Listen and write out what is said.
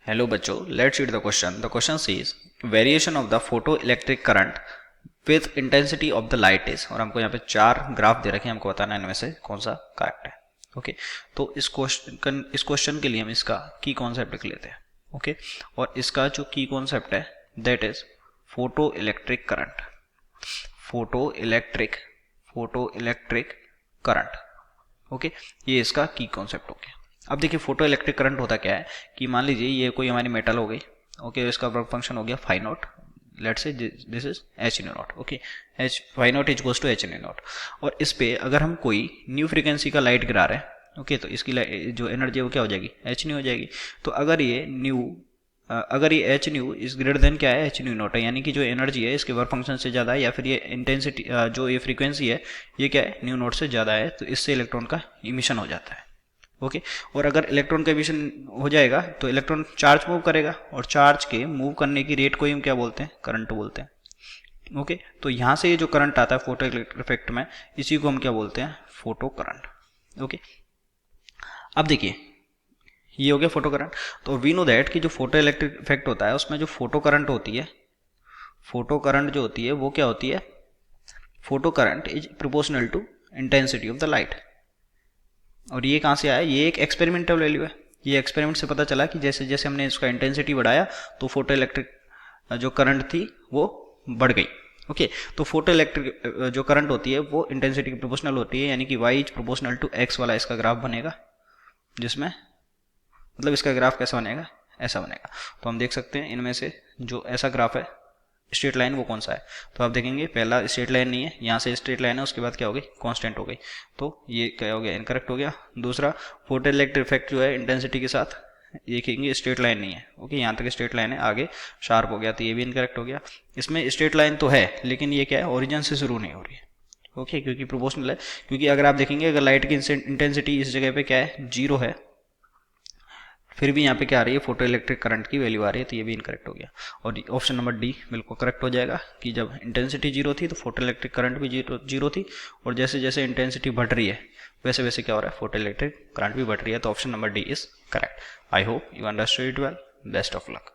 Hello बच्चों, let's read the question. The question says variation of the photo electric current with intensity of the light is. और हमको यहाँ पे 4 graph दे रखे हैं, हमको बताना है इनमें से कौन सा करेक्ट है. ओके तो इस क्वेश्चन के लिए हम इसका की कॉन्सेप्ट लिख लेते हैं. ओके और इसका जो की कॉन्सेप्ट है that is photo electric current. Photo electric current. Okay ये इसका की कॉन्सेप्ट हो गया. अब देखिए फोटो इलेक्ट्रिक करंट होता क्या है कि मान लीजिए ये कोई हमारी मेटल हो गई. ओके इसका वर्क फंक्शन हो गया phi naught. Let's say this is h nu naught. Okay h phi naught is goes to h nu naught. और इस पे अगर हम कोई न्यू फ्रीक्वेंसी का लाइट गिरा रहे हैं ओके तो इसकी जो एनर्जी है वो क्या हो जाएगी, एच न्यू हो जाएगी. तो अगर ये H new is greater than क्या है, एच न्यू नॉट है, यानी कि जो एनर्जी है इसके वर्क फंक्शन से ज़्यादा है, या फिर ये इंटेंसिटी जो ये फ्रीक्वेंसी है ये क्या है, न्यू नॉट से ज़्यादा है, तो इससे इलेक्ट्रॉन का इमिशन हो जाता है. ओके और अगर इलेक्ट्रॉन का इमिशन हो जाएगा तो इलेक्ट्रॉन चार्ज मूव करेगा, और चार्ज के मूव करने की रेट को ही हम क्या बोलते हैं, करंट बोलते हैं. ओके तो यहाँ से ये जो करंट आता है फोटो इलेक्ट्रिक इफेक्ट में, इसी को हम क्या बोलते हैं, फोटो करंट. ओके अब देखिए ये हो गया फोटो करंट. तो वी नो दैट कि जो फोटो इलेक्ट्रिक इफेक्ट होता है उसमें जो फोटो करंट होती है, फोटो करंट जो होती है वो क्या होती है, photo current is proportional to intensity of the light. और ये कहाँ से आया, ये एक एक्सपेरिमेंटल वैल्यू है. ये एक्सपेरिमेंट से पता चला कि जैसे जैसे हमने इसका इंटेंसिटी बढ़ाया तो फोटो इलेक्ट्रिक जो करंट थी वो बढ़ गई. ओके तो फोटो इलेक्ट्रिक जो करंट होती है वो इंटेंसिटी की प्रोपोर्शनल होती है, यानी कि y is proportional to x वाला इसका ग्राफ बनेगा, जिसमें मतलब इसका ग्राफ कैसा बनेगा, ऐसा बनेगा. तो हम देख सकते हैं इनमें से जो ऐसा ग्राफ है स्ट्रेट लाइन वो कौन सा है. तो आप देखेंगे पहला स्ट्रेट लाइन नहीं है, यहाँ से स्ट्रेट लाइन है, उसके बाद क्या हो गई, कांस्टेंट हो गई. तो ये क्या हो गया, इनकरेक्ट हो गया. दूसरा फोटो इलेक्ट्रिक इफेक्ट जो है इंटेंसिटी के साथ देखेंगे स्ट्रेट लाइन नहीं है. ओके यहाँ तक स्ट्रेट लाइन है, आगे शार्प हो गया, तो ये भी इनकरेक्ट हो गया. इसमें स्ट्रेट लाइन तो है लेकिन ये क्या है, ओरिजिन से शुरू नहीं हो रही है. ओके क्योंकि प्रोपोर्शनल है. क्योंकि अगर आप देखेंगे अगर लाइट की इंटेंसिटी इस जगह पे क्या है, 0 है, फिर भी यहाँ पे क्या आ रही है, फोटो इलेक्ट्रिक करंट की वैल्यू आ रही है, तो ये भी इनकरेक्ट हो गया. और ऑप्शन नंबर डी बिल्कुल करेक्ट हो जाएगा कि जब इंटेंसिटी 0 थी तो फोटो इलेक्ट्रिक करंट भी जीरो थी, और जैसे जैसे इंटेंसिटी बढ़ रही है वैसे वैसे क्या हो रहा है, फोटो इलेक्ट्रिक करंट भी बढ़ रही है. तो option number D is correct. I hope you understood it well. Best of luck.